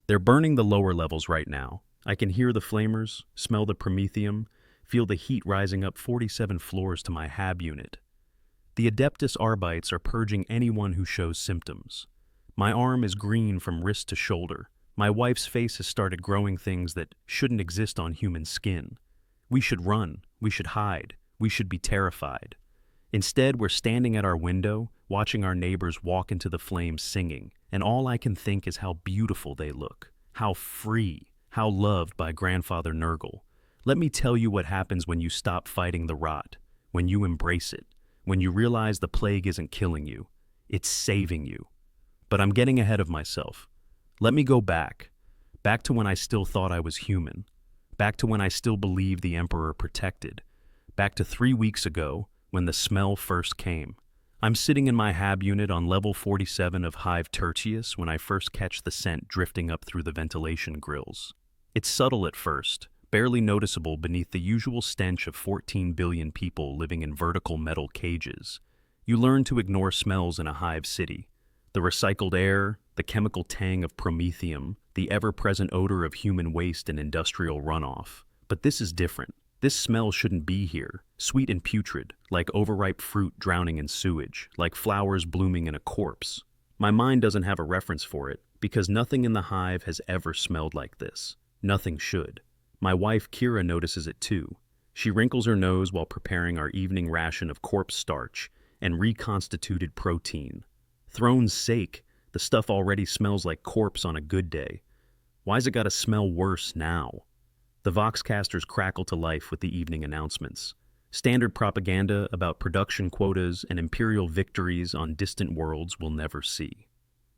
They're burning the lower levels right now. I can hear the flamers, smell the promethium, feel the heat rising up 47 floors to my hab unit. The Adeptus Arbites are purging anyone who shows symptoms. My arm is green from wrist to shoulder. My wife's face has started growing things that shouldn't exist on human skin. We should run. We should hide. We should be terrified. Instead, we're standing at our window, watching our neighbors walk into the flames singing, and all I can think is how beautiful they look, how free, how loved by Grandfather Nurgle. Let me tell you what happens when you stop fighting the rot, when you embrace it, when you realize the plague isn't killing you, it's saving you. But I'm getting ahead of myself. Let me go back to when I still thought I was human, back to when I still believed the Emperor protected, back to 3 weeks ago when the smell first came. I'm sitting in my hab unit on level 47 of Hive Tertius when I first catch the scent drifting up through the ventilation grills. It's subtle at first, barely noticeable beneath the usual stench of 14 billion people living in vertical metal cages. You learn to ignore smells in a hive city. The recycled air, the chemical tang of promethium, the ever-present odor of human waste and industrial runoff. But this is different. This smell shouldn't be here, sweet and putrid, like overripe fruit drowning in sewage, like flowers blooming in a corpse. My mind doesn't have a reference for it, because nothing in the hive has ever smelled like this. Nothing should. My wife Kira notices it too. She wrinkles her nose while preparing our evening ration of corpse starch and reconstituted protein. Throne's sake, the stuff already smells like corpse on a good day. Why's it gotta smell worse now? The Voxcasters crackle to life with the evening announcements. Standard propaganda about production quotas and imperial victories on distant worlds we'll never see.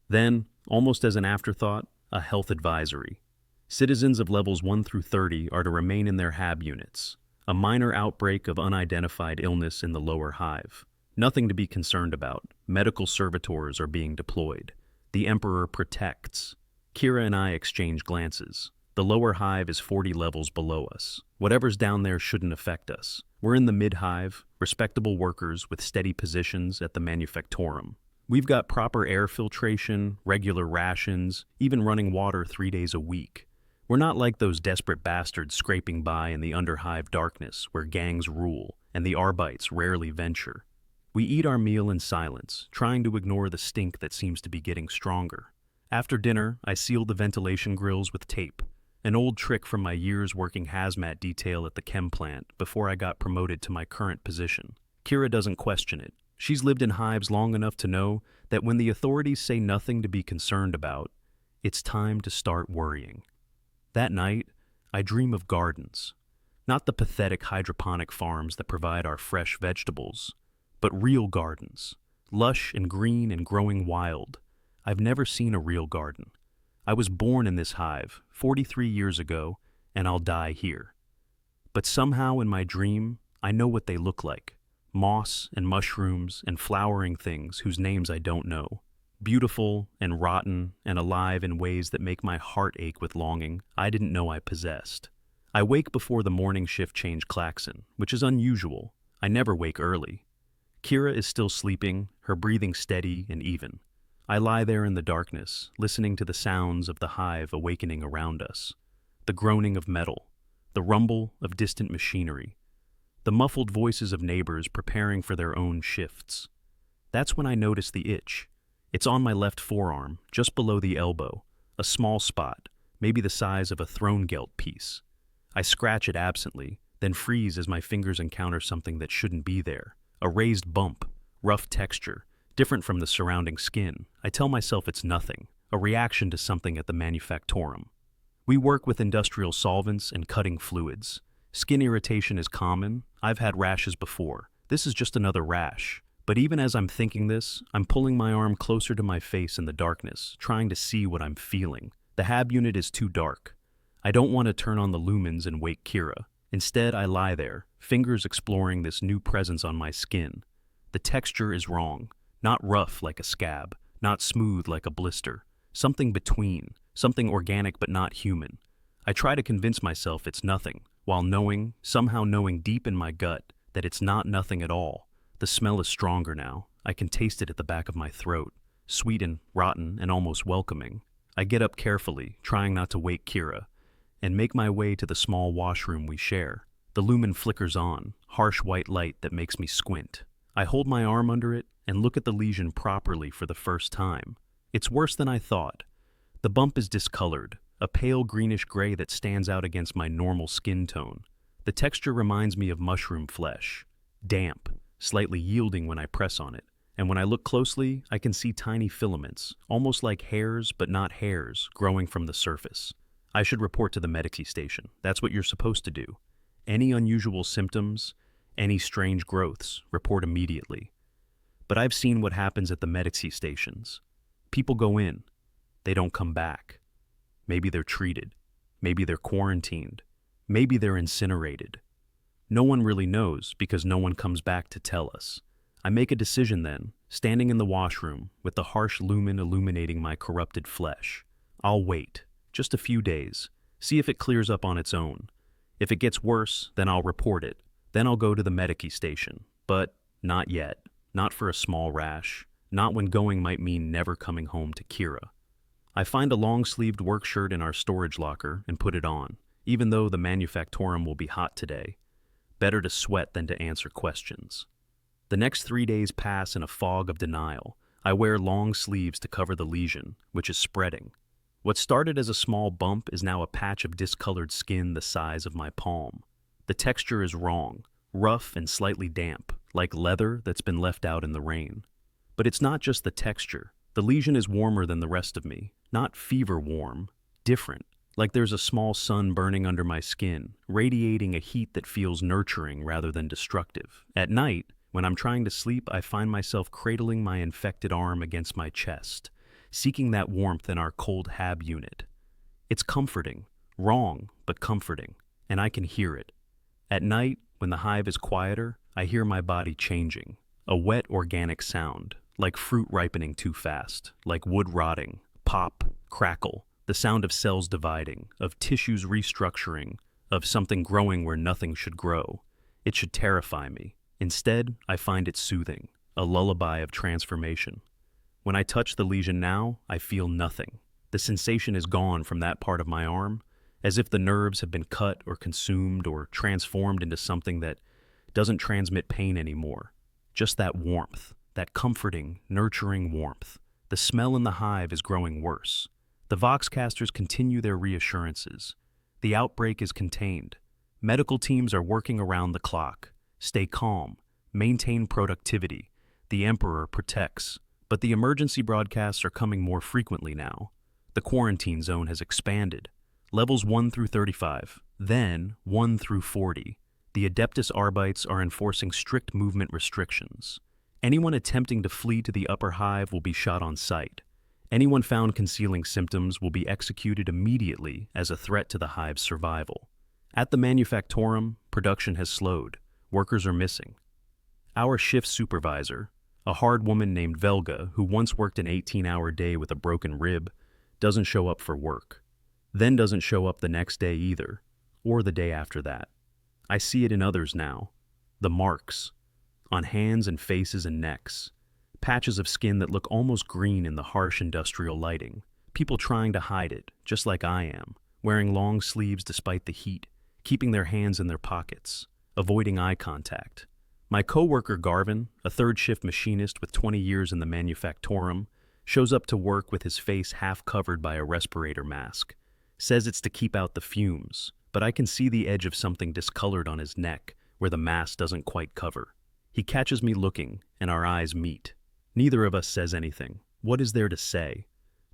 Then, almost as an afterthought, a health advisory. Citizens of levels 1 through 30 are to remain in their hab units. A minor outbreak of unidentified illness in the lower hive. Nothing to be concerned about. Medical servitors are being deployed. The Emperor protects. Kira and I exchange glances. The lower hive is 40 levels below us. Whatever's down there shouldn't affect us. We're in the mid-hive, respectable workers with steady positions at the manufactorum. We've got proper air filtration, regular rations, even running water 3 days a week. We're not like those desperate bastards scraping by in the underhive darkness where gangs rule and the Arbites rarely venture. We eat our meal in silence, trying to ignore the stink that seems to be getting stronger. After dinner, I seal the ventilation grills with tape. An old trick from my years working hazmat detail at the chem plant before I got promoted to my current position. Kira doesn't question it. She's lived in hives long enough to know that when the authorities say nothing to be concerned about, it's time to start worrying. That night, I dream of gardens. Not the pathetic hydroponic farms that provide our fresh vegetables, but real gardens, lush and green and growing wild. I've never seen a real garden. I was born in this hive 43 years ago, and I'll die here. But somehow in my dream, I know what they look like. Moss and mushrooms and flowering things whose names I don't know. Beautiful and rotten and alive in ways that make my heart ache with longing I didn't know I possessed. I wake before the morning shift change klaxon, which is unusual. I never wake early. Kira is still sleeping, her breathing steady and even. I lie there in the darkness, listening to the sounds of the hive awakening around us. The groaning of metal, the rumble of distant machinery, the muffled voices of neighbors preparing for their own shifts. That's when I notice the itch. It's on my left forearm, just below the elbow, a small spot, maybe the size of a throne-gelt piece. I scratch it absently, then freeze as my fingers encounter something that shouldn't be there. A raised bump, rough texture, different from the surrounding skin. I tell myself it's nothing, a reaction to something at the manufactorum. We work with industrial solvents and cutting fluids. Skin irritation is common. I've had rashes before. This is just another rash. But even as I'm thinking this, I'm pulling my arm closer to my face in the darkness, trying to see what I'm feeling. The hab unit is too dark. I don't want to turn on the lumens and wake Kira. Instead, I lie there, fingers exploring this new presence on my skin. The texture is wrong. Not rough like a scab, not smooth like a blister. Something between, something organic but not human. I try to convince myself it's nothing, while somehow knowing deep in my gut that it's not nothing at all. The smell is stronger now. I can taste it at the back of my throat, sweet and rotten and almost welcoming. I get up carefully, trying not to wake Kira, and make my way to the small washroom we share. The lumen flickers on, harsh white light that makes me squint. I hold my arm under it and look at the lesion properly for the first time. It's worse than I thought. The bump is discolored, a pale greenish gray that stands out against my normal skin tone. The texture reminds me of mushroom flesh, damp, slightly yielding when I press on it. And when I look closely, I can see tiny filaments, almost like hairs but not hairs, growing from the surface. I should report to the medici station. That's what you're supposed to do. Any unusual symptoms, any strange growths, report immediately. But I've seen what happens at the medici stations. People go in. They don't come back. Maybe they're treated. Maybe they're quarantined. Maybe they're incinerated. No one really knows because no one comes back to tell us. I make a decision then, standing in the washroom with the harsh lumen illuminating my corrupted flesh. I'll wait, just a few days, see if it clears up on its own. If it gets worse, then I'll report it. Then I'll go to the medici station. But not yet. Not for a small rash. Not when going might mean never coming home to Kira. I find a long-sleeved work shirt in our storage locker and put it on, even though the manufactorum will be hot today. Better to sweat than to answer questions. The next 3 days pass in a fog of denial. I wear long sleeves to cover the lesion, which is spreading. What started as a small bump is now a patch of discolored skin the size of my palm. The texture is wrong, rough and slightly damp, like leather that's been left out in the rain. But it's not just the texture. The lesion is warmer than the rest of me, not fever warm, different, like there's a small sun burning under my skin, radiating a heat that feels nurturing rather than destructive. At night, when I'm trying to sleep, I find myself cradling my infected arm against my chest, seeking that warmth in our cold hab unit. It's comforting, wrong, but comforting, and I can hear it. At night, when the hive is quieter, I hear my body changing, a wet organic sound, like fruit ripening too fast, like wood rotting, pop, crackle, the sound of cells dividing, of tissues restructuring, of something growing where nothing should grow. It should terrify me. Instead, I find it soothing, a lullaby of transformation. When I touch the lesion now, I feel nothing. The sensation is gone from that part of my arm, as if the nerves have been cut or consumed or transformed into something that doesn't transmit pain anymore. Just that warmth, that comforting, nurturing warmth. The smell in the hive is growing worse. The Voxcasters continue their reassurances. The outbreak is contained. Medical teams are working around the clock. Stay calm. Maintain productivity. The Emperor protects. But the emergency broadcasts are coming more frequently now. The quarantine zone has expanded. Levels 1 through 35, then 1 through 40. The Adeptus Arbites are enforcing strict movement restrictions. Anyone attempting to flee to the upper hive will be shot on sight. Anyone found concealing symptoms will be executed immediately as a threat to the hive's survival. At the manufactorum, production has slowed. Workers are missing. Our shift supervisor, a hard woman named Velga, who once worked an 18-hour day with a broken rib, doesn't show up for work. Then doesn't show up the next day either, or the day after that. I see it in others now. The marks, on hands and faces and necks. Patches of skin that look almost green in the harsh industrial lighting. People trying to hide it, just like I am, wearing long sleeves despite the heat, keeping their hands in their pockets, avoiding eye contact. My coworker Garvin, a third-shift machinist with 20 years in the manufactorum, shows up to work with his face half covered by a respirator mask. Says it's to keep out the fumes, but I can see the edge of something discolored on his neck where the mask doesn't quite cover. He catches me looking, and our eyes meet. Neither of us says anything. What is there to say?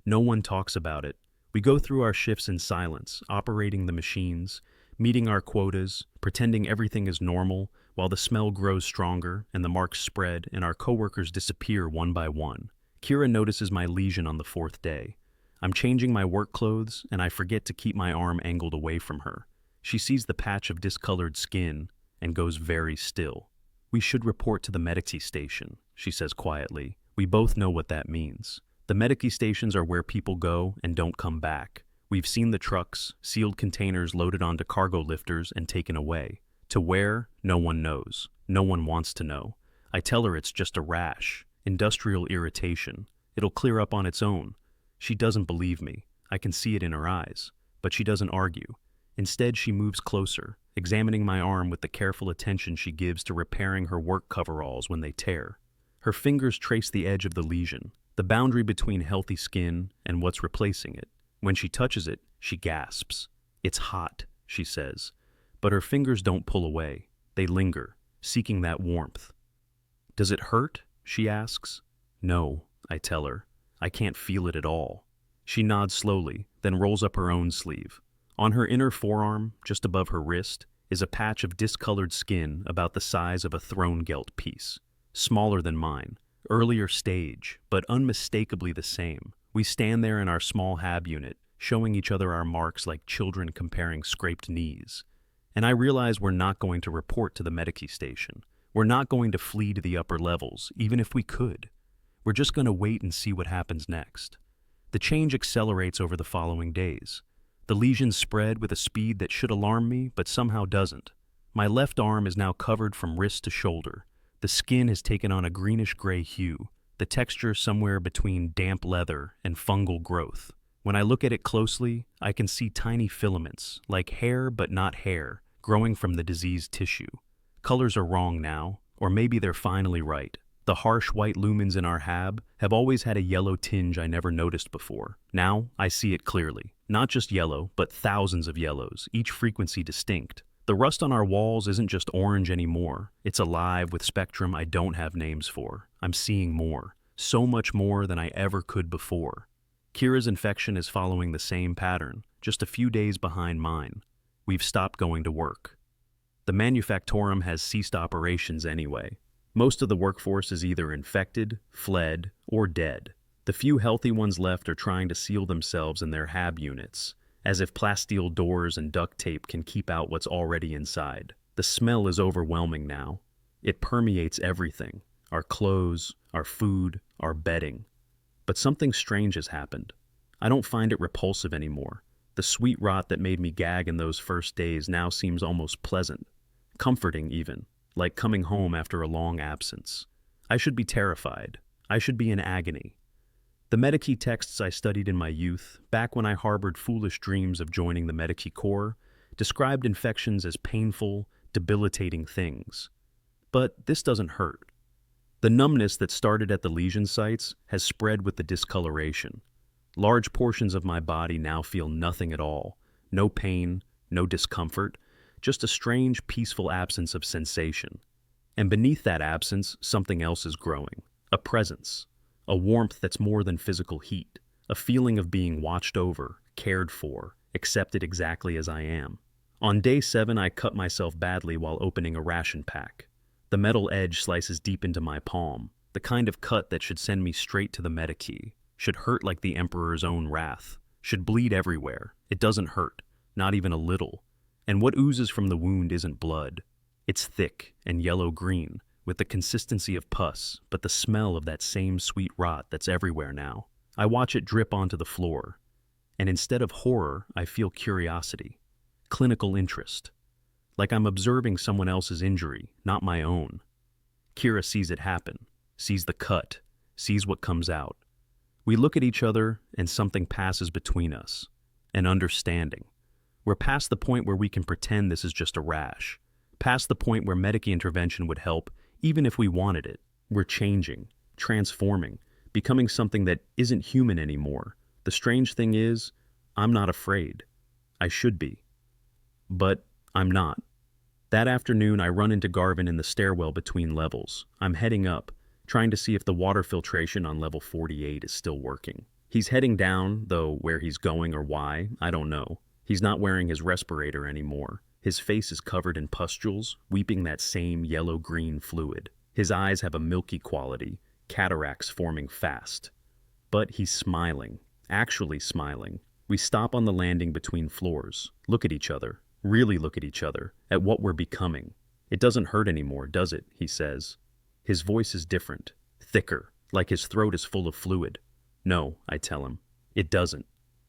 No one talks about it. We go through our shifts in silence, operating the machines, meeting our quotas, pretending everything is normal, while the smell grows stronger and the marks spread and our coworkers disappear one by one. Kira notices my lesion on the 4th day. I'm changing my work clothes, and I forget to keep my arm angled away from her. She sees the patch of discolored skin and goes very still. "We should report to the medici station," she says quietly. We both know what that means. The medici stations are where people go and don't come back. We've seen the trucks, sealed containers loaded onto cargo lifters and taken away. To where, no one knows. No one wants to know. I tell her it's just a rash, industrial irritation. It'll clear up on its own. She doesn't believe me. I can see it in her eyes. But she doesn't argue. Instead, she moves closer, examining my arm with the careful attention she gives to repairing her work coveralls when they tear. Her fingers trace the edge of the lesion, the boundary between healthy skin and what's replacing it. When she touches it, she gasps. "It's hot," she says. But her fingers don't pull away. They linger, seeking that warmth. "Does it hurt?" she asks. "No," I tell her. "I can't feel it at all." She nods slowly, then rolls up her own sleeve. On her inner forearm, just above her wrist, is a patch of discolored skin about the size of a throne-gelt piece. Smaller than mine, earlier stage, but unmistakably the same. We stand there in our small hab unit, showing each other our marks like children comparing scraped knees. And I realize we're not going to report to the medici station. We're not going to flee to the upper levels, even if we could. We're just going to wait and see what happens next. The change accelerates over the following days. The lesions spread with a speed that should alarm me, but somehow doesn't. My left arm is now covered from wrist to shoulder. The skin has taken on a greenish-gray hue, the texture somewhere between damp leather and fungal growth. When I look at it closely, I can see tiny filaments, like hair but not hair, growing from the diseased tissue. Colors are wrong now, or maybe they're finally right. The harsh white lumens in our hab have always had a yellow tinge I never noticed before. Now, I see it clearly. Not just yellow, but thousands of yellows, each frequency distinct. The rust on our walls isn't just orange anymore. It's alive with spectrum I don't have names for. I'm seeing more. So much more than I ever could before. Kira's infection is following the same pattern, just a few days behind mine. We've stopped going to work. The manufactorum has ceased operations anyway. Most of the workforce is either infected, fled, or dead. The few healthy ones left are trying to seal themselves in their hab units, as if plasteel doors and duct tape can keep out what's already inside. The smell is overwhelming now. It permeates everything: our clothes, our food, our bedding. But something strange has happened. I don't find it repulsive anymore. The sweet rot that made me gag in those first days now seems almost pleasant, comforting even, like coming home after a long absence. I should be terrified. I should be in agony. The medici texts I studied in my youth, back when I harbored foolish dreams of joining the medici corps, described infections as painful, debilitating things. But this doesn't hurt. The numbness that started at the lesion sites has spread with the discoloration. Large portions of my body now feel nothing at all. No pain, no discomfort, just a strange, peaceful absence of sensation. And beneath that absence, something else is growing. A presence. A warmth that's more than physical heat. A feeling of being watched over, cared for, accepted exactly as I am. On day 7, I cut myself badly while opening a ration pack. The metal edge slices deep into my palm, the kind of cut that should send me straight to the medici, should hurt like the Emperor's own wrath, should bleed everywhere. It doesn't hurt, not even a little. And what oozes from the wound isn't blood. It's thick and yellow-green, with the consistency of pus, but the smell of that same sweet rot that's everywhere now. I watch it drip onto the floor, and instead of horror, I feel curiosity, clinical interest, like I'm observing someone else's injury, not my own. Kira sees it happen, sees the cut, sees what comes out. We look at each other, and something passes between us, an understanding. We're past the point where we can pretend this is just a rash, past the point where medici intervention would help, even if we wanted it. We're changing, transforming, becoming something that isn't human anymore. The strange thing is, I'm not afraid. I should be. But I'm not. That afternoon, I run into Garvin in the stairwell between levels. I'm heading up, trying to see if the water filtration on level 48 is still working. He's heading down, though where he's going or why, I don't know. He's not wearing his respirator anymore. His face is covered in pustules, weeping that same yellow-green fluid. His eyes have a milky quality, cataracts forming fast. But he's smiling, actually smiling. We stop on the landing between floors, look at each other, really look at each other, at what we're becoming. "It doesn't hurt anymore, does it?" he says. His voice is different, thicker, like his throat is full of fluid. "No," I tell him. "It doesn't."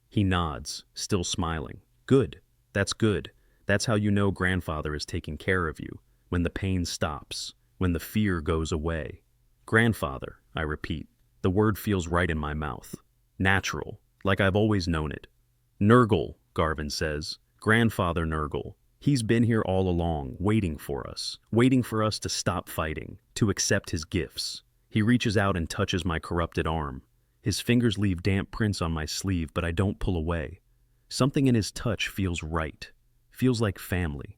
He nods, still smiling. "Good. That's good. That's how you know grandfather is taking care of you, when the pain stops, when the fear goes away." Grandfather, I repeat. The word feels right in my mouth. Natural, like I've always known it. Nurgle, Garvin says. Grandfather Nurgle. He's been here all along, waiting for us to stop fighting, to accept his gifts. He reaches out and touches my corrupted arm. His fingers leave damp prints on my sleeve, but I don't pull away. Something in his touch feels right, feels like family.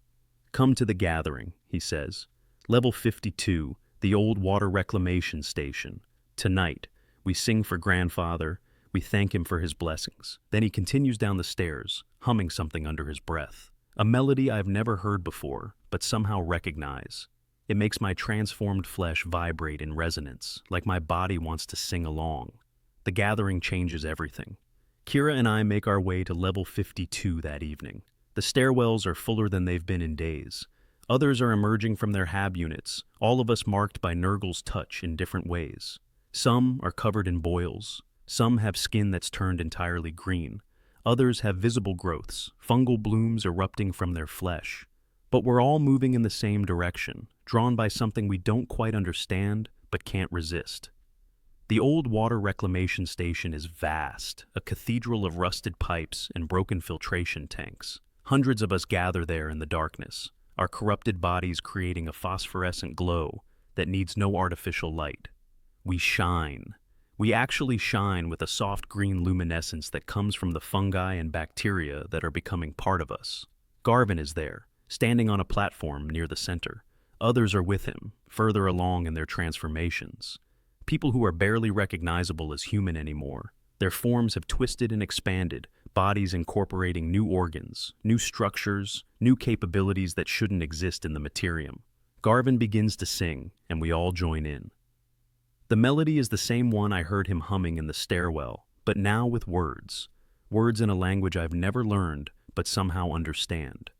Come to the gathering, he says. Level 52, the old water reclamation station. Tonight, we sing for Grandfather, we thank him for his blessings. Then he continues down the stairs, humming something under his breath. A melody I've never heard before, but somehow recognize. It makes my transformed flesh vibrate in resonance, like my body wants to sing along. The gathering changes everything. Kira and I make our way to level 52 that evening. The stairwells are fuller than they've been in days. Others are emerging from their hab units, all of us marked by Nurgle's touch in different ways. Some are covered in boils. Some have skin that's turned entirely green. Others have visible growths, fungal blooms erupting from their flesh. But we're all moving in the same direction, drawn by something we don't quite understand but can't resist. The old water reclamation station is vast, a cathedral of rusted pipes and broken filtration tanks. Hundreds of us gather there in the darkness, our corrupted bodies creating a phosphorescent glow that needs no artificial light. We shine. We actually shine with a soft green luminescence that comes from the fungi and bacteria that are becoming part of us. Garvin is there, standing on a platform near the center. Others are with him, further along in their transformations. People who are barely recognizable as human anymore. Their forms have twisted and expanded, bodies incorporating new organs, new structures, new capabilities that shouldn't exist in the Imperium. Garvin begins to sing, and we all join in. The melody is the same one I heard him humming in the stairwell, but now with words. Words in a language I've never learned, but somehow understand.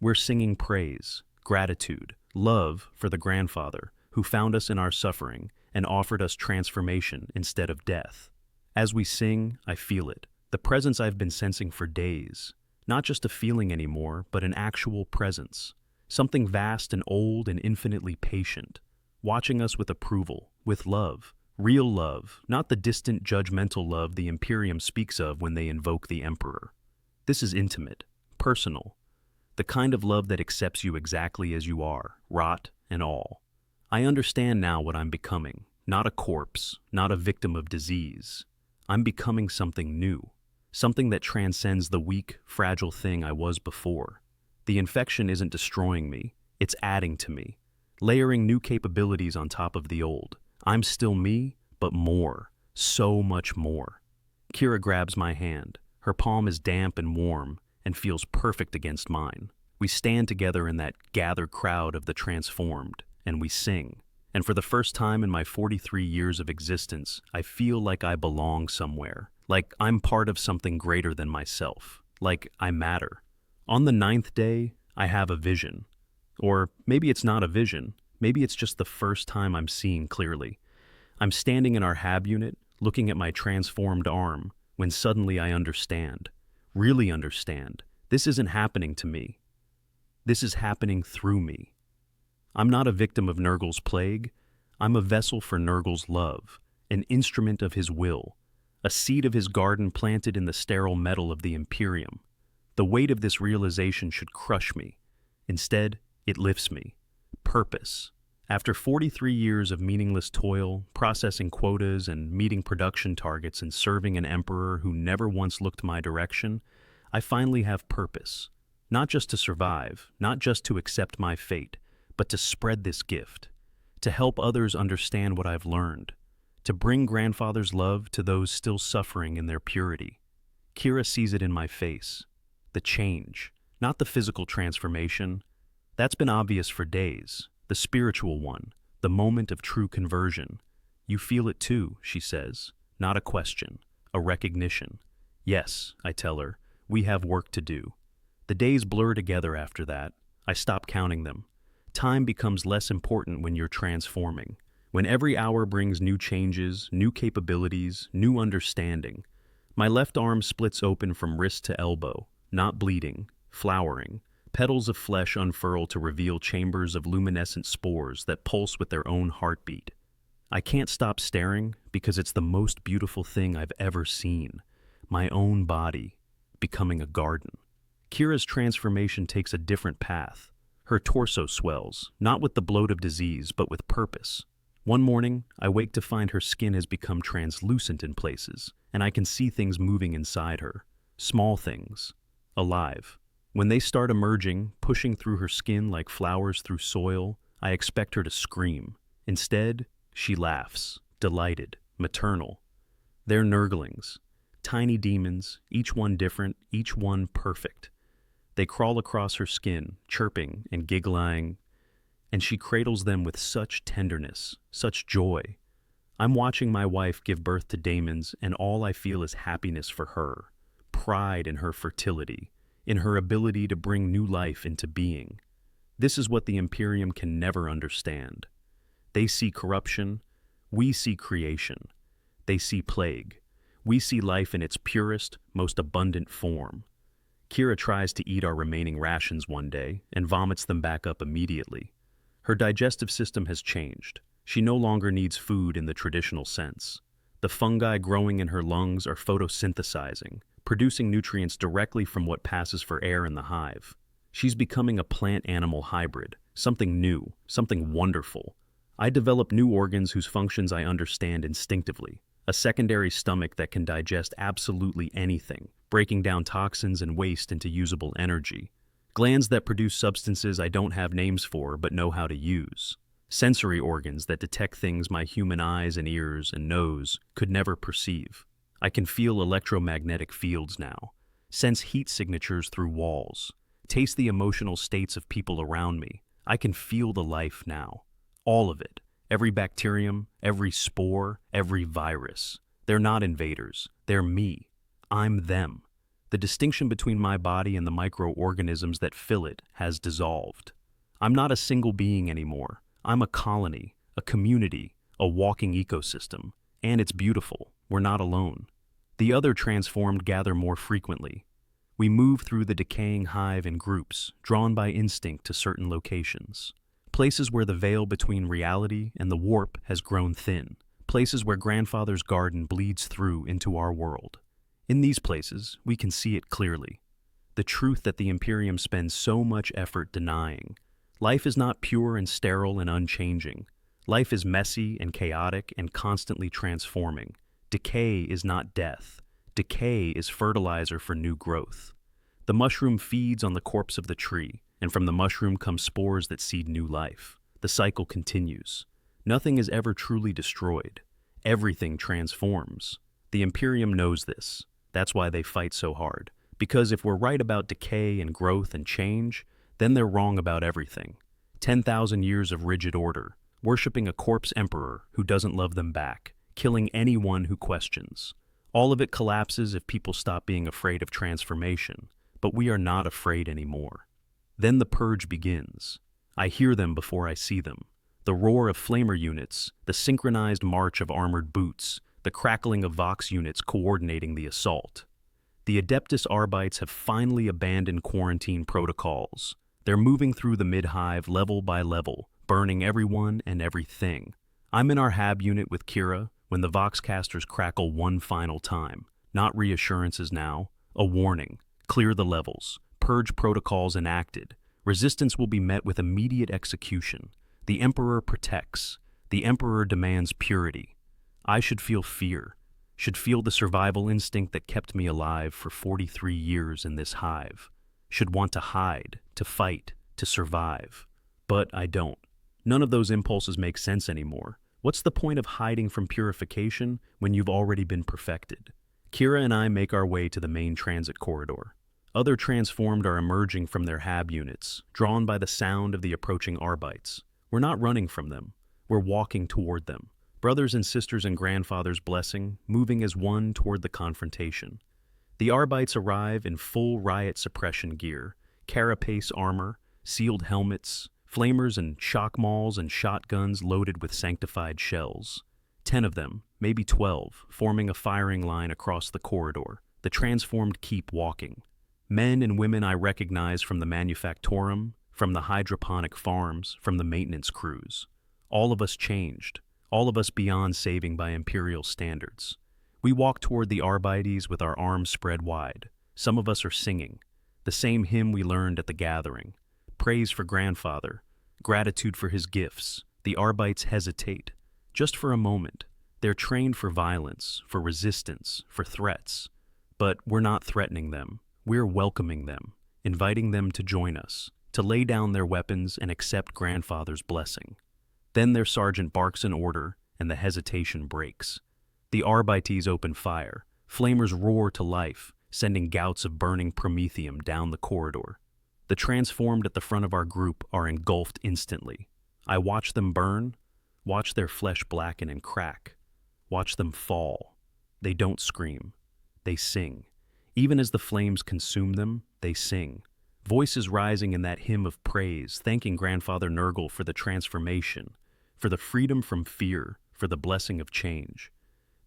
We're singing praise, gratitude, love for the Grandfather who found us in our suffering and offered us transformation instead of death. As we sing, I feel it, the presence I've been sensing for days. Not just a feeling anymore, but an actual presence. Something vast and old and infinitely patient. Watching us with approval, with love, real love, not the distant judgmental love the Imperium speaks of when they invoke the Emperor. This is intimate, personal, the kind of love that accepts you exactly as you are, rot and all. I understand now what I'm becoming, not a corpse, not a victim of disease. I'm becoming something new, something that transcends the weak, fragile thing I was before. The infection isn't destroying me, it's adding to me. Layering new capabilities on top of the old. I'm still me, but more. So much more. Kira grabs my hand. Her palm is damp and warm and feels perfect against mine. We stand together in that gathered crowd of the transformed, and we sing. And for the first time in my 43 years of existence, I feel like I belong somewhere. Like I'm part of something greater than myself. Like I matter. On the 9th day, I have a vision. Or maybe it's not a vision, maybe it's just the first time I'm seeing clearly. I'm standing in our hab unit, looking at my transformed arm, when suddenly I understand. Really understand. This isn't happening to me. This is happening through me. I'm not a victim of Nurgle's plague. I'm a vessel for Nurgle's love, an instrument of his will, a seed of his garden planted in the sterile metal of the Imperium. The weight of this realization should crush me. Instead, it lifts me. Purpose. After 43 years of meaningless toil, processing quotas and meeting production targets and serving an emperor who never once looked my direction, I finally have purpose. Not just to survive, not just to accept my fate, but to spread this gift, to help others understand what I've learned, to bring Grandfather's love to those still suffering in their purity. Kira sees it in my face. The change, not the physical transformation. That's been obvious for days. The spiritual one, the moment of true conversion. You feel it too, she says. Not a question, a recognition. Yes, I tell her, we have work to do. The days blur together after that. I stop counting them. Time becomes less important when you're transforming. When every hour brings new changes, new capabilities, new understanding. My left arm splits open from wrist to elbow, not bleeding, flowering. Petals of flesh unfurl to reveal chambers of luminescent spores that pulse with their own heartbeat. I can't stop staring because it's the most beautiful thing I've ever seen. my own body, becoming a garden. Kira's transformation takes a different path. Her torso swells, not with the bloat of disease, but with purpose. One morning, I wake to find her skin has become translucent in places, and I can see things moving inside her. Small things. Alive. When they start emerging, pushing through her skin like flowers through soil, I expect her to scream. Instead, she laughs, delighted, maternal. They're Nurglings. Tiny demons, each one different, each one perfect. They crawl across her skin, chirping and giggling, and she cradles them with such tenderness, such joy. I'm watching my wife give birth to daemons, and all I feel is happiness for her, pride in her fertility, in her ability to bring new life into being. This is what the Imperium can never understand. They see corruption, we see creation. They see plague. We see life in its purest, most abundant form. Kira tries to eat our remaining rations one day and vomits them back up immediately. Her digestive system has changed. She no longer needs food in the traditional sense. The fungi growing in her lungs are photosynthesizing, producing nutrients directly from what passes for air in the hive. She's becoming a plant-animal hybrid, something new, something wonderful. I develop new organs whose functions I understand instinctively. A secondary stomach that can digest absolutely anything, breaking down toxins and waste into usable energy. Glands that produce substances I don't have names for but know how to use. Sensory organs that detect things my human eyes and ears and nose could never perceive. I can feel electromagnetic fields now, sense heat signatures through walls, taste the emotional states of people around me. I can feel the life now. All of it. Every bacterium, every spore, every virus. They're not invaders. They're me. I'm them. The distinction between my body and the microorganisms that fill it has dissolved. I'm not a single being anymore. I'm a colony, a community, a walking ecosystem. And it's beautiful. We're not alone. The other transformed gather more frequently. We move through the decaying hive in groups, drawn by instinct to certain locations. Places where the veil between reality and the warp has grown thin. Places where grandfather's garden bleeds through into our world. In these places, we can see it clearly. The truth that the Imperium spends so much effort denying. Life is not pure and sterile and unchanging. Life is messy and chaotic and constantly transforming. Decay is not death. Decay is fertilizer for new growth. The mushroom feeds on the corpse of the tree, and from the mushroom come spores that seed new life. The cycle continues. Nothing is ever truly destroyed. Everything transforms. The Imperium knows this. That's why they fight so hard. Because if we're right about decay and growth and change, then they're wrong about everything. 10,000 years of rigid order, worshipping a corpse emperor who doesn't love them back, killing anyone who questions. All of it collapses if people stop being afraid of transformation, but we are not afraid anymore. Then the purge begins. I hear them before I see them. The roar of flamer units, the synchronized march of armored boots, the crackling of Vox units coordinating the assault. The Adeptus Arbites have finally abandoned quarantine protocols. They're moving through the mid-hive level by level, burning everyone and everything. I'm in our hab unit with Kira when the Voxcasters crackle one final time. Not reassurances now, a warning. Clear the levels. Purge protocols enacted. Resistance will be met with immediate execution. The Emperor protects. The Emperor demands purity. I should feel fear. Should feel the survival instinct that kept me alive for 43 years in this hive. Should want to hide, to fight, to survive. But I don't. None of those impulses make sense anymore. What's the point of hiding from purification when you've already been perfected? Kira and I make our way to the main transit corridor. Other transformed are emerging from their hab units, drawn by the sound of the approaching Arbites. We're not running from them. We're walking toward them. Brothers and sisters and grandfathers blessing, moving as one toward the confrontation. The Arbites arrive in full riot suppression gear, carapace armor, sealed helmets, flamers and shock mauls and shotguns loaded with sanctified shells. 10 of them, maybe 12, forming a firing line across the corridor. The transformed keep walking. Men and women I recognize from the manufactorum, from the hydroponic farms, from the maintenance crews. All of us changed. All of us beyond saving by Imperial standards. We walk toward the Arbites with our arms spread wide. Some of us are singing the same hymn we learned at the gathering. Praise for grandfather, gratitude for his gifts. The Arbites hesitate, just for a moment. They're trained for violence, for resistance, for threats. But we're not threatening them. We're welcoming them, inviting them to join us, to lay down their weapons and accept grandfather's blessing. Then their sergeant barks an order, and the hesitation breaks. The Arbites open fire. Flamers roar to life, sending gouts of burning promethium down the corridor. The transformed at the front of our group are engulfed instantly. I watch them burn, watch their flesh blacken and crack, watch them fall. They don't scream. They sing. Even as the flames consume them, they sing. Voices rising in that hymn of praise, thanking Grandfather Nurgle for the transformation, for the freedom from fear, for the blessing of change.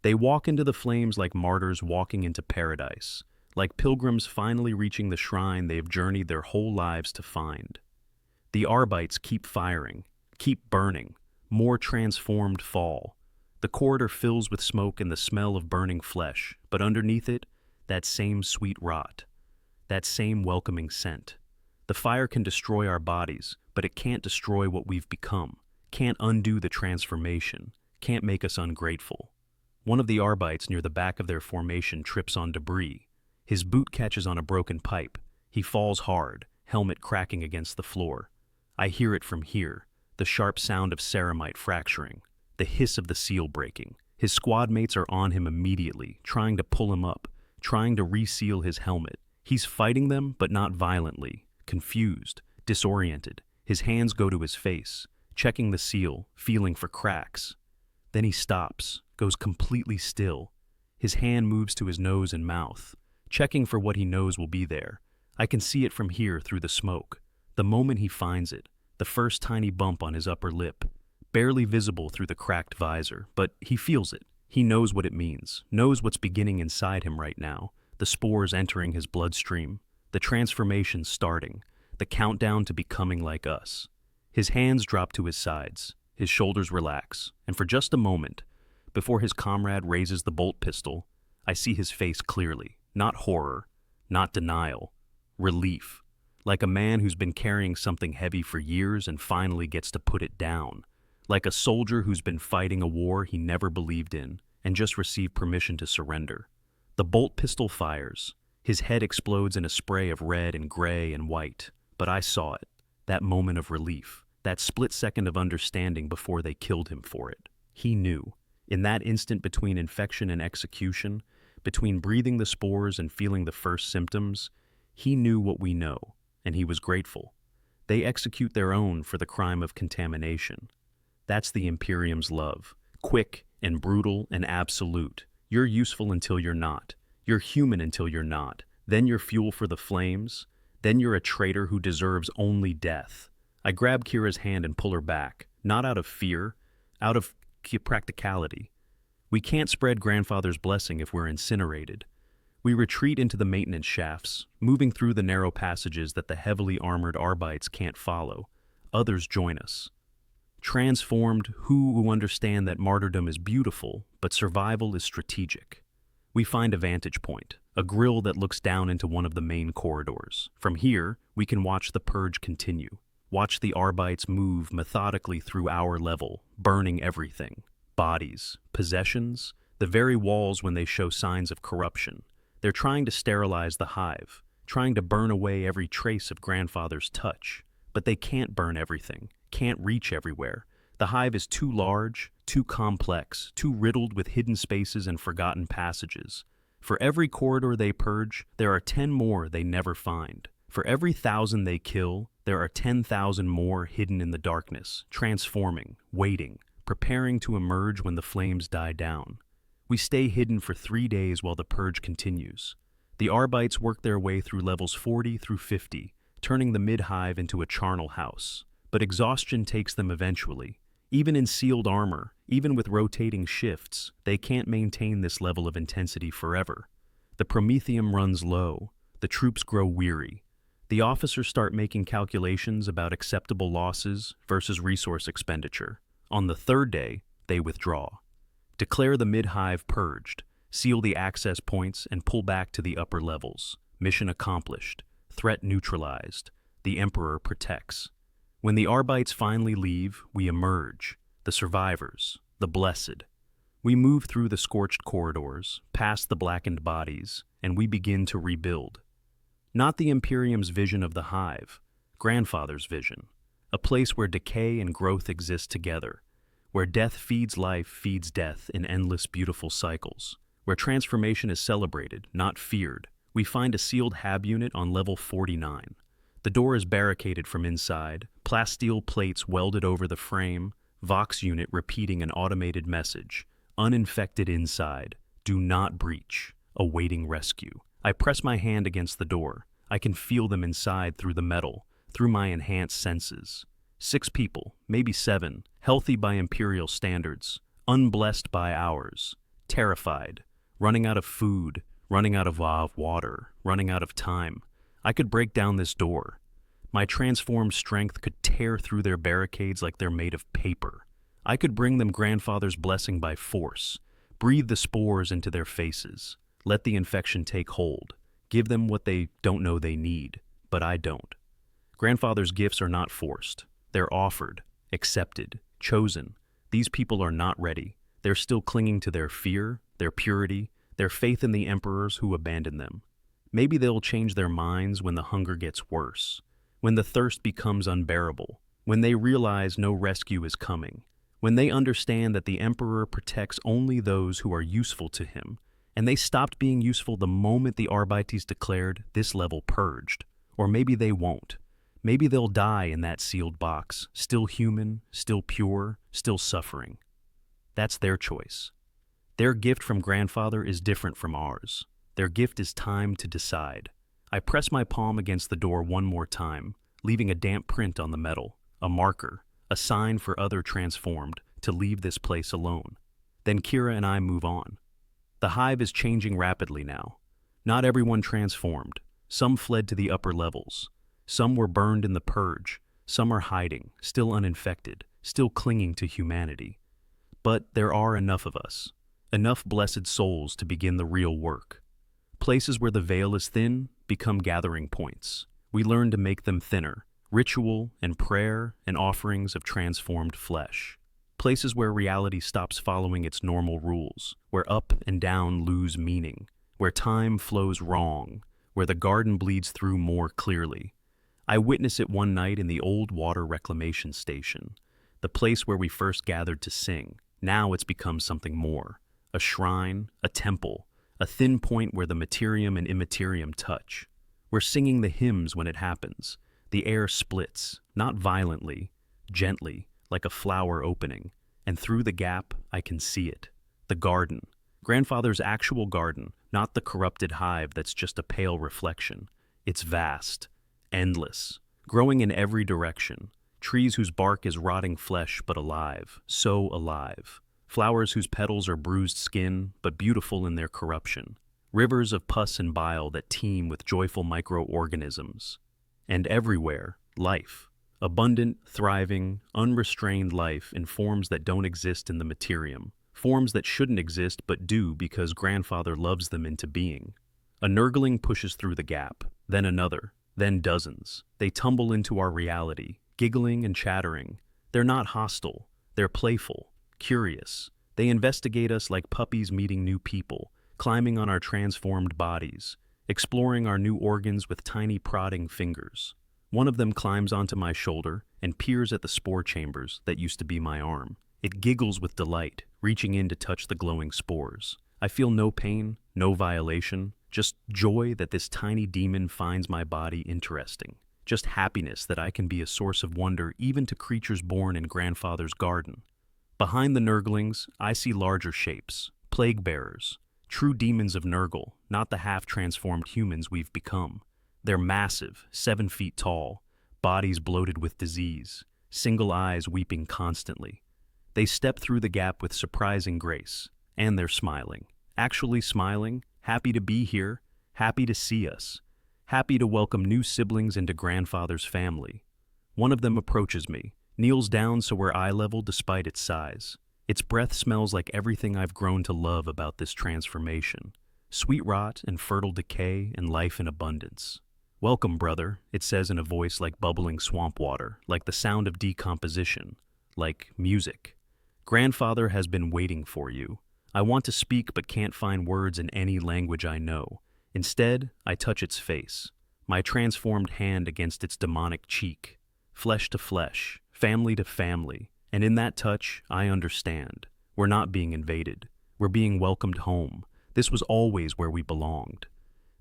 They walk into the flames like martyrs walking into paradise, like pilgrims finally reaching the shrine they've journeyed their whole lives to find. The Arbites keep firing, keep burning. More transformed fall. The corridor fills with smoke and the smell of burning flesh, but underneath it, that same sweet rot, that same welcoming scent. The fire can destroy our bodies, but it can't destroy what we've become, can't undo the transformation, can't make us ungrateful. One of the Arbites near the back of their formation trips on debris. His boot catches on a broken pipe. He falls hard, helmet cracking against the floor. I hear it from here, the sharp sound of ceramite fracturing, the hiss of the seal breaking. His squad mates are on him immediately, trying to pull him up, trying to reseal his helmet. He's fighting them, but not violently, confused, disoriented. His hands go to his face, checking the seal, feeling for cracks. Then he stops, goes completely still. His hand moves to his nose and mouth, checking for what he knows will be there. I can see it from here through the smoke. The moment he finds it, the first tiny bump on his upper lip, barely visible through the cracked visor, but he feels it. He knows what it means, knows what's beginning inside him right now, the spores entering his bloodstream, the transformation starting, the countdown to becoming like us. His hands drop to his sides, his shoulders relax, and for just a moment, before his comrade raises the bolt pistol, I see his face clearly. Not horror, not denial, relief, like a man who's been carrying something heavy for years and finally gets to put it down, like a soldier who's been fighting a war he never believed in and just received permission to surrender. The bolt pistol fires. His head explodes in a spray of red and gray and white, but I saw it, that moment of relief, that split second of understanding before they killed him for it. He knew. In that instant between infection and execution, between breathing the spores and feeling the first symptoms, he knew what we know, and he was grateful. They execute their own for the crime of contamination. That's the Imperium's love, quick and brutal and absolute. You're useful until you're not. You're human until you're not. Then you're fuel for the flames. Then you're a traitor who deserves only death. I grab Kira's hand and pull her back, not out of fear, out of practicality. We can't spread grandfather's blessing if we're incinerated. We retreat into the maintenance shafts, moving through the narrow passages that the heavily armored Arbites can't follow. Others join us. Transformed, who understand that martyrdom is beautiful, but survival is strategic. We find a vantage point, a grill that looks down into one of the main corridors. From here, we can watch the purge continue. Watch the Arbites move methodically through our level, burning everything. Bodies, possessions, the very walls when they show signs of corruption. They're trying to sterilize the hive, trying to burn away every trace of grandfather's touch. But they can't burn everything, can't reach everywhere. The hive is too large, too complex, too riddled with hidden spaces and forgotten passages. For every corridor they purge, there are 10 more they never find. For every 1,000 they kill, there are 10,000 more hidden in the darkness, transforming, waiting, preparing to emerge when the flames die down. We stay hidden for 3 days while the purge continues. The Arbites work their way through levels 40 through 50, turning the mid-hive into a charnel house. But exhaustion takes them eventually. Even in sealed armor, even with rotating shifts, they can't maintain this level of intensity forever. The promethium runs low. The troops grow weary. The officers start making calculations about acceptable losses versus resource expenditure. On the 3rd day, they withdraw. Declare the mid-hive purged. seal the access points, and pull back to the upper levels. Mission accomplished. Threat neutralized. The Emperor protects. When the Arbites finally leave, we emerge. The survivors. The blessed. We move through the scorched corridors, past the blackened bodies, and we begin to rebuild. Not the Imperium's vision of the Hive, Grandfather's vision. A place where decay and growth exist together, where death feeds life, feeds death in endless beautiful cycles, where transformation is celebrated, not feared. We find a sealed hab unit on level 49. The door is barricaded from inside, plasteel plates welded over the frame, Vox unit repeating an automated message. Uninfected inside. Do not breach. Awaiting rescue. I press my hand against the door. I can feel them inside through the metal, through my enhanced senses. 6 people, maybe 7, healthy by Imperial standards, unblessed by ours, terrified, running out of food, running out of water, running out of time. I could break down this door. My transformed strength could tear through their barricades like they're made of paper. I could bring them Grandfather's blessing by force, breathe the spores into their faces, let the infection take hold, give them what they don't know they need, but I don't. Grandfather's gifts are not forced. They're offered, accepted, chosen. These people are not ready. They're still clinging to their fear, their purity, their faith in the emperors who abandoned them. Maybe they'll change their minds when the hunger gets worse, when the thirst becomes unbearable, when they realize no rescue is coming, when they understand that the Emperor protects only those who are useful to him, and they stopped being useful the moment the Arbites declared this level purged. Or maybe they won't. Maybe they'll die in that sealed box, still human, still pure, still suffering. That's their choice. Their gift from Grandfather is different from ours. Their gift is time to decide. I press my palm against the door one more time, leaving a damp print on the metal, a marker, a sign for other transformed to leave this place alone. Then Kira and I move on. The Hive is changing rapidly now. Not everyone transformed. Some fled to the upper levels. Some were burned in the purge. Some are hiding, still uninfected, still clinging to humanity. But there are enough of us, enough blessed souls to begin the real work. Places where the veil is thin become gathering points. We learn to make them thinner. Ritual and prayer and offerings of transformed flesh. Places where reality stops following its normal rules, where up and down lose meaning, where time flows wrong, where the garden bleeds through more clearly. I witnessed it one night in the old water reclamation station, the place where we first gathered to sing. Now it's become something more, a shrine, a temple, a thin point where the materium and immaterium touch. We're singing the hymns when it happens. The air splits, not violently, gently, like a flower opening, and through the gap I can see it. The garden. Grandfather's actual garden, not the corrupted hive that's just a pale reflection. It's vast, endless, growing in every direction. Trees whose bark is rotting flesh but alive, so alive. Flowers whose petals are bruised skin but beautiful in their corruption. Rivers of pus and bile that teem with joyful microorganisms. And everywhere, life. Abundant, thriving, unrestrained life in forms that don't exist in the materium. Forms that shouldn't exist but do because Grandfather loves them into being. A Nurgling pushes through the gap, then another, then dozens. They tumble into our reality, giggling and chattering. They're not hostile. They're playful, curious. They investigate us like puppies meeting new people, climbing on our transformed bodies, exploring our new organs with tiny prodding fingers. One of them climbs onto my shoulder and peers at the spore chambers that used to be my arm. It giggles with delight, reaching in to touch the glowing spores. I feel no pain, no violation, just joy that this tiny demon finds my body interesting. Just happiness that I can be a source of wonder even to creatures born in Grandfather's garden. Behind the Nurglings, I see larger shapes, plague bearers, true demons of Nurgle, not the half-transformed humans we've become. They're massive, 7 feet tall, bodies bloated with disease, single eyes weeping constantly. They step through the gap with surprising grace, and they're smiling. Actually smiling, happy to be here, happy to see us, happy to welcome new siblings into Grandfather's family. One of them approaches me, kneels down so we're eye level despite its size. Its breath smells like everything I've grown to love about this transformation. Sweet rot and fertile decay and life in abundance. "Welcome, brother," it says in a voice like bubbling swamp water, like the sound of decomposition, like music. "Grandfather has been waiting for you. I want to speak but can't find words in any language I know. Instead, I touch its face, my transformed hand against its demonic cheek. Flesh to flesh, family to family, and in that touch, I understand. We're not being invaded. We're being welcomed home. This was always where we belonged.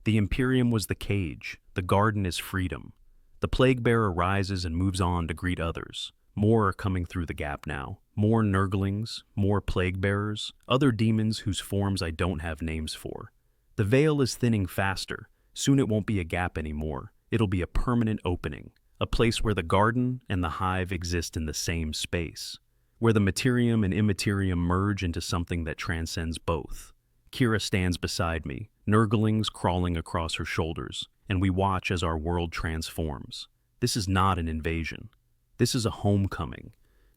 The Imperium was the cage, the garden is freedom. The plague-bearer rises and moves on to greet others. More are coming through the gap now. More Nurglings, more plague-bearers, other demons whose forms I don't have names for. The veil is thinning faster. Soon it won't be a gap anymore. It'll be a permanent opening, a place where the garden and the hive exist in the same space, where the materium and immaterium merge into something that transcends both. Kira stands beside me, Nurglings crawling across her shoulders, and we watch as our world transforms. This is not an invasion. This is a homecoming.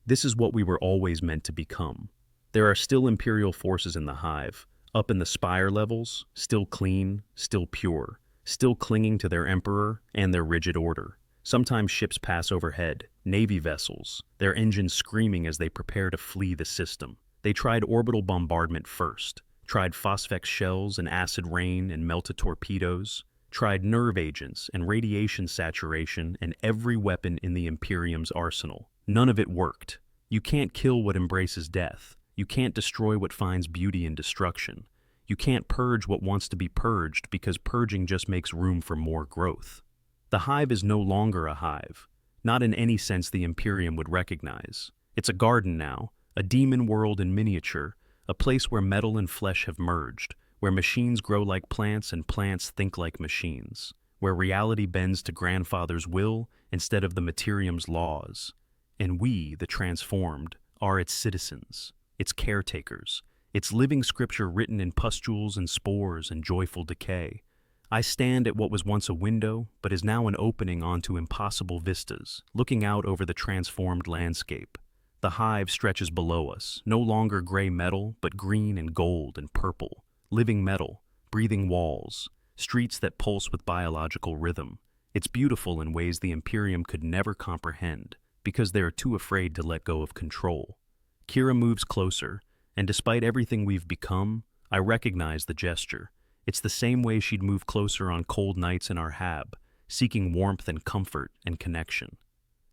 This is what we were always meant to become. There are still Imperial forces in the hive, up in the spire levels, still clean, still pure, still clinging to their emperor and their rigid order. Sometimes ships pass overhead, Navy vessels, their engines screaming as they prepare to flee the system. They tried orbital bombardment first, tried phosphex shells and acid rain and melted torpedoes, tried nerve agents and radiation saturation and every weapon in the Imperium's arsenal. None of it worked. You can't kill what embraces death. You can't destroy what finds beauty in destruction. You can't purge what wants to be purged because purging just makes room for more growth. The hive is no longer a hive, not in any sense the Imperium would recognize. It's a garden now, a demon world in miniature, a place where metal and flesh have merged, where machines grow like plants and plants think like machines, where reality bends to grandfather's will instead of the Materium's laws. And we, the transformed, are its citizens, its caretakers, its living scripture written in pustules and spores and joyful decay. I stand at what was once a window, but is now an opening onto impossible vistas, looking out over the transformed landscape. The hive stretches below us, no longer gray metal, but green and gold and purple. Living metal, breathing walls, streets that pulse with biological rhythm. It's beautiful in ways the Imperium could never comprehend, because they are too afraid to let go of control. Kira moves closer, and despite everything we've become, I recognize the gesture. It's the same way she'd move closer on cold nights in our hab, seeking warmth and comfort and connection.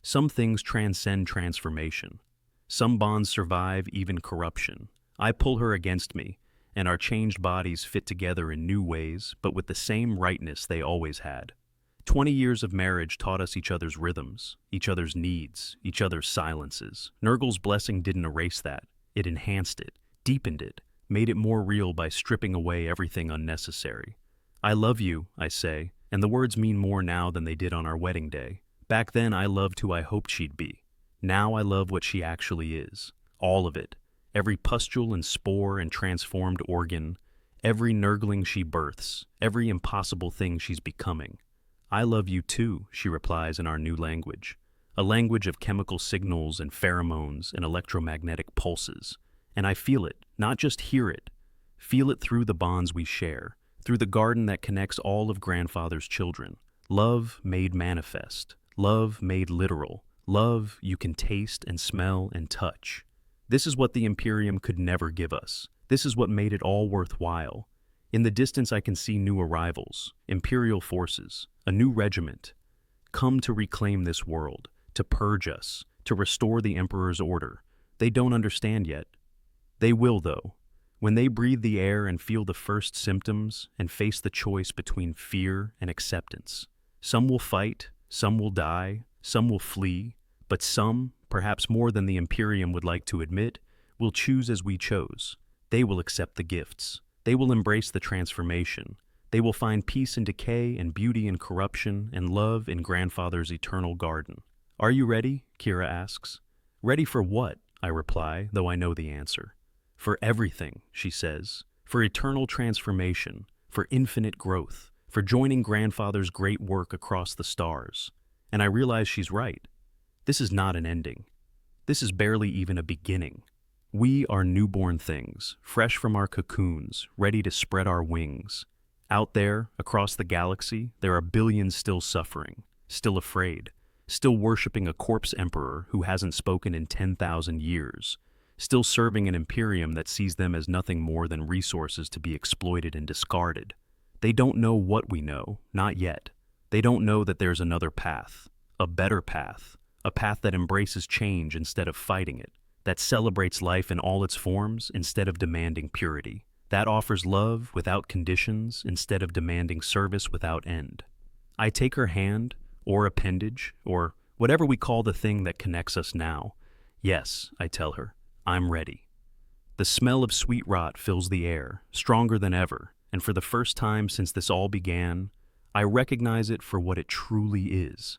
Some things transcend transformation. Some bonds survive even corruption. I pull her against me, and our changed bodies fit together in new ways, but with the same rightness they always had. 20 years of marriage taught us each other's rhythms, each other's needs, each other's silences. Nurgle's blessing didn't erase that. It enhanced it, deepened it, made it more real by stripping away everything unnecessary. "I love you," I say, and the words mean more now than they did on our wedding day. Back then I loved who I hoped she'd be. Now I love what she actually is. All of it. Every pustule and spore and transformed organ, every Nurgling she births, every impossible thing she's becoming. "I love you too," she replies in our new language. A language of chemical signals and pheromones and electromagnetic pulses. And I feel it, not just hear it. Feel it through the bonds we share, through the garden that connects all of grandfather's children. Love made manifest. Love made literal. Love you can taste and smell and touch. This is what the Imperium could never give us. This is what made it all worthwhile. In the distance I can see new arrivals, Imperial forces, a new regiment. Come to reclaim this world, to purge us, to restore the Emperor's order. They don't understand yet. They will, though. When they breathe the air and feel the first symptoms and face the choice between fear and acceptance. Some will fight, some will die, some will flee, but some, perhaps more than the Imperium would like to admit, will choose as we chose. They will accept the gifts. They will embrace the transformation. They will find peace in decay and beauty in corruption and love in grandfather's eternal garden. "Are you ready?" Kira asks. "Ready for what?" I reply, though I know the answer. "For everything," she says. "For eternal transformation, for infinite growth, for joining grandfather's great work across the stars." And I realize she's right. This is not an ending. This is barely even a beginning. We are newborn things, fresh from our cocoons, ready to spread our wings. Out there, across the galaxy, there are billions still suffering, still afraid, still worshipping a corpse emperor who hasn't spoken in 10,000 years, still serving an Imperium that sees them as nothing more than resources to be exploited and discarded. They don't know what we know, not yet. They don't know that there's another path, a better path, a path that embraces change instead of fighting it, that celebrates life in all its forms instead of demanding purity, that offers love without conditions instead of demanding service without end. I take her hand, or appendage, or whatever we call the thing that connects us now. Yes, I tell her, I'm ready. The smell of sweet rot fills the air, stronger than ever, and for the first time since this all began, I recognize it for what it truly is.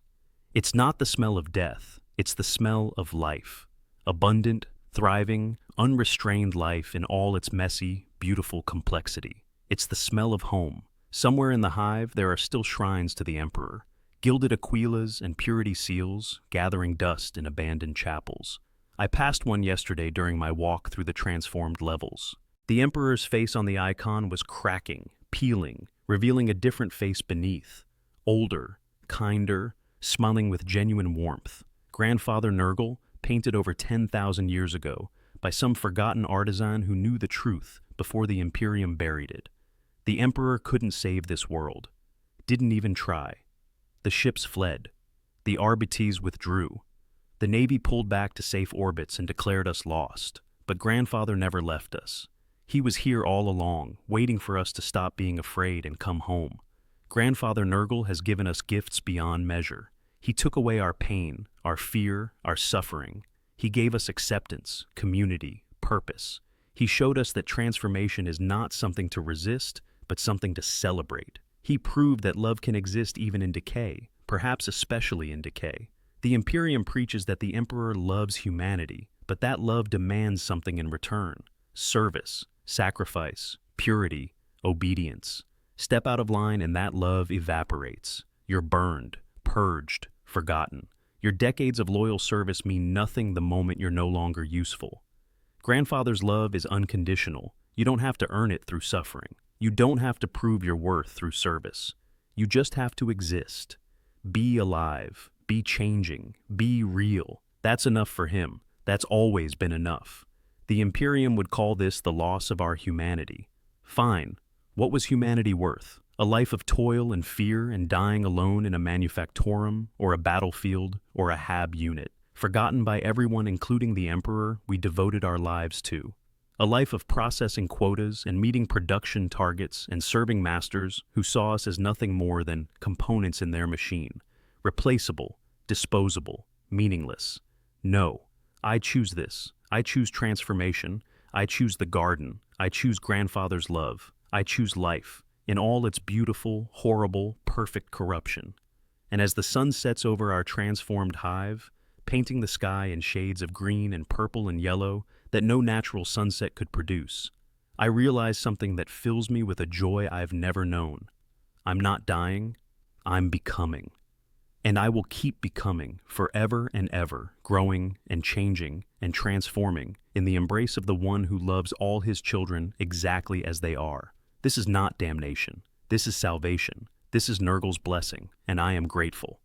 It's not the smell of death, it's the smell of life. Abundant, thriving, unrestrained life in all its messy, beautiful complexity. It's the smell of home. Somewhere in the hive there are still shrines to the Emperor, gilded aquilas and purity seals gathering dust in abandoned chapels. I passed one yesterday during my walk through the transformed levels. The Emperor's face on the icon was cracking, peeling, revealing a different face beneath. Older, kinder, smiling with genuine warmth. Grandfather Nurgle, painted over 10,000 years ago by some forgotten artisan who knew the truth before the Imperium buried it. The Emperor couldn't save this world. Didn't even try. The ships fled. The RBTs withdrew. The Navy pulled back to safe orbits and declared us lost. But Grandfather never left us. He was here all along, waiting for us to stop being afraid and come home. Grandfather Nurgle has given us gifts beyond measure. He took away our pain, our fear, our suffering. He gave us acceptance, community, purpose. He showed us that transformation is not something to resist, but something to celebrate. He proved that love can exist even in decay, perhaps especially in decay. The Imperium preaches that the Emperor loves humanity, but that love demands something in return. Service, sacrifice, purity, obedience. Step out of line and that love evaporates. You're burned, purged, forgotten. Your decades of loyal service mean nothing the moment you're no longer useful. Grandfather's love is unconditional. You don't have to earn it through suffering. You don't have to prove your worth through service. You just have to exist. Be alive. Be changing. Be real. That's enough for him. That's always been enough. The Imperium would call this the loss of our humanity. Fine. What was humanity worth? A life of toil and fear and dying alone in a manufactorum, or a battlefield, or a hab unit, forgotten by everyone including the Emperor we devoted our lives to. A life of processing quotas and meeting production targets and serving masters who saw us as nothing more than components in their machine. Replaceable, disposable, meaningless. No, I choose this. I choose transformation. I choose the garden. I choose Grandfather's love. I choose life, in all its beautiful, horrible, perfect corruption. And as the sun sets over our transformed hive, painting the sky in shades of green and purple and yellow that no natural sunset could produce, I realize something that fills me with a joy I've never known. I'm not dying, I'm becoming. And I will keep becoming forever and ever, growing and changing and transforming in the embrace of the one who loves all his children exactly as they are. This is not damnation. This is salvation. This is Nurgle's blessing, and I am grateful.